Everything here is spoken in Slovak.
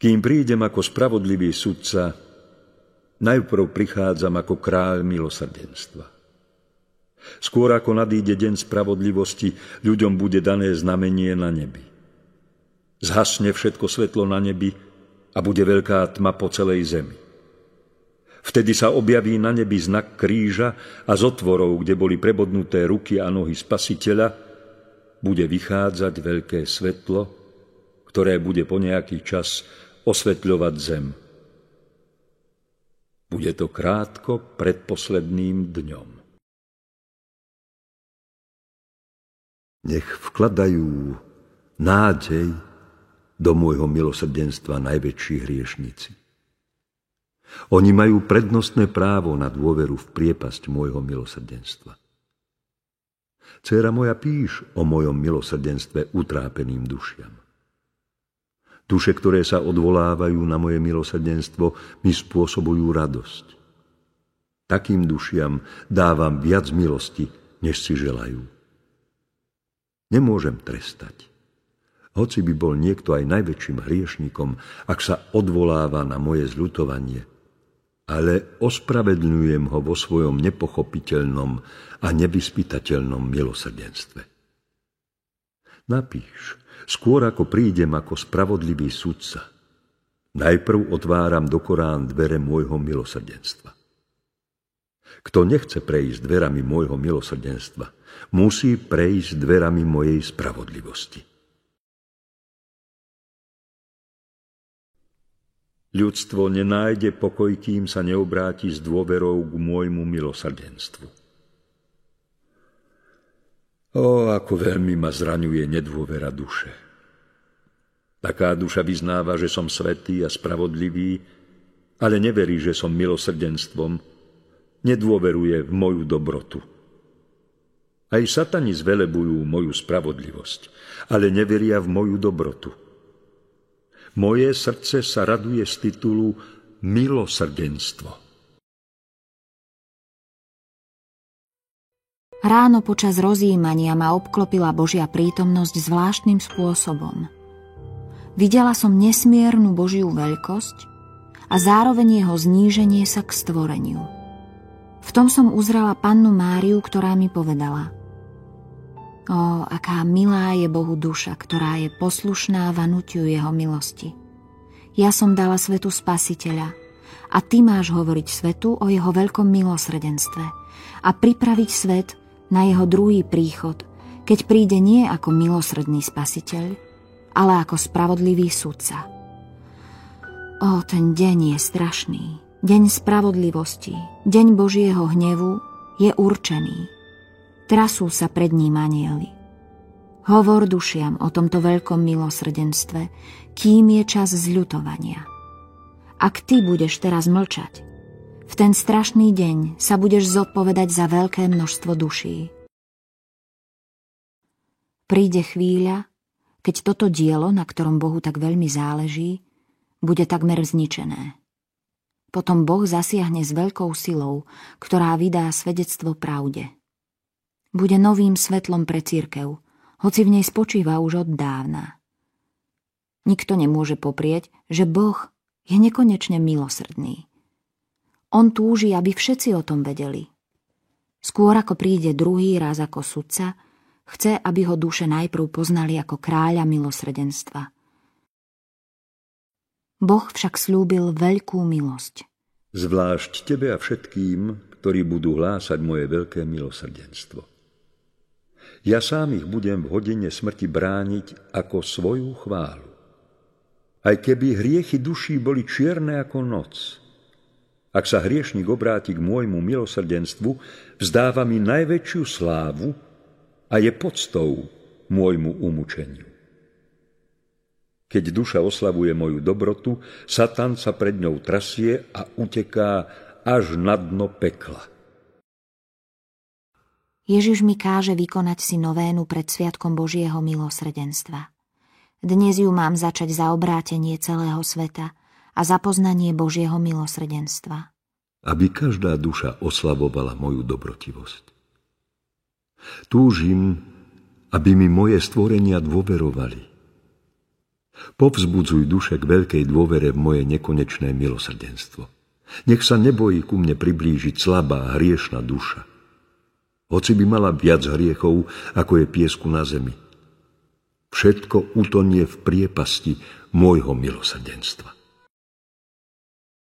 Kým prídem ako spravodlivý sudca, najprv prichádzam ako kráľ milosrdenstva. Skôr ako nadíde deň spravodlivosti, ľuďom bude dané znamenie na nebi. Zhasne všetko svetlo na nebi a bude veľká tma po celej zemi. Vtedy sa objaví na nebi znak kríža a z otvorov, kde boli prebodnuté ruky a nohy Spasiteľa, bude vychádzať veľké svetlo, ktoré bude po nejaký čas osvetľovať zem. Bude to krátko pred posledným dňom. Nech vkladajú nádej do môjho milosrdenstva najväčší hriešnici. Oni majú prednostné právo na dôveru v priepasť môjho milosrdenstva. Dcéra moja, píš o mojom milosrdenstve utrápeným dušiam. Duše, ktoré sa odvolávajú na moje milosrdenstvo, mi spôsobujú radosť. Takým dušiam dávam viac milosti, než si želajú. Nemôžem trestať. Hoci by bol niekto aj najväčším hriešnikom, ak sa odvoláva na moje zľutovanie, ale ospravedlňujem ho vo svojom nepochopiteľnom a nevyspytateľnom milosrdenstve. Napíš, skôr ako prídem ako spravodlivý sudca, najprv otváram do Korán dvere môjho milosrdenstva. Kto nechce prejsť dverami môjho milosrdenstva, musí prejsť dverami mojej spravodlivosti. Ľudstvo nenájde pokoj, kým sa neobráti s dôverou k môjmu milosrdenstvu. Ó, ako veľmi ma zraňuje nedôvera duše. Taká duša vyznáva, že som svätý a spravodlivý, ale neverí, že som milosrdenstvom, nedôveruje v moju dobrotu. Aj satani zvelebujú moju spravodlivosť, ale neveria v moju dobrotu. Moje srdce sa raduje z titulu milosrdenstvo. Ráno počas rozjímania ma obklopila Božia prítomnosť zvláštnym spôsobom. Videla som nesmiernu Božiu veľkosť a zároveň jeho zníženie sa k stvoreniu. V tom som uzrela Pannu Máriu, ktorá mi povedala: Ó, aká milá je Bohu duša, ktorá je poslušná vanutiu jeho milosti. Ja som dala svetu Spasiteľa a ty máš hovoriť svetu o jeho veľkom milosrdenstve a pripraviť svet na jeho druhý príchod, keď príde nie ako milosrdný Spasiteľ, ale ako spravodlivý sudca. Ó, ten deň je strašný, deň spravodlivosti, deň Božieho hnevu je určený. Trasú sa pred ním anjeli. Hovor dušiam o tomto veľkom milosrdenstve, kým je čas zľutovania. Ak ty budeš teraz mlčať, v ten strašný deň sa budeš zodpovedať za veľké množstvo duší. Príde chvíľa, keď toto dielo, na ktorom Bohu tak veľmi záleží, bude takmer zničené. Potom Boh zasiahne s veľkou silou, ktorá vydá svedectvo pravde. Bude novým svetlom pre cirkev, hoci v nej spočíva už od dávna. Nikto nemôže poprieť, že Boh je nekonečne milosrdný. On túži, aby všetci o tom vedeli. Skôr ako príde druhý raz ako sudca, chce, aby ho duše najprv poznali ako kráľa milosrdenstva. Boh však slúbil veľkú milosť. Zvlášť tebe a všetkým, ktorí budú hlásať moje veľké milosrdenstvo. Ja sám ich budem v hodine smrti brániť ako svoju chválu. Aj keby hriechy duší boli čierne ako noc, ak sa hriešnik obráti k môjmu milosrdenstvu, vzdáva mi najväčšiu slávu a je poctou môjmu umučeniu. Keď duša oslavuje moju dobrotu, Satan sa pred ňou trasie a uteká až na dno pekla. Ježiš mi káže vykonať si novénu pred sviatkom Božieho milosrdenstva. Dnes ju mám začať za obrátenie celého sveta a za poznanie Božieho milosrdenstva. Aby každá duša oslavovala moju dobrotivosť. Túžim, aby mi moje stvorenia dôverovali. Povzbudzuj duše k veľkej dôvere v moje nekonečné milosrdenstvo. Nech sa nebojí ku mne priblížiť slabá, hriešna duša. Hoci by mala viac hriechov, ako je piesku na zemi. Všetko utonie v priepasti môjho milosrdenstva.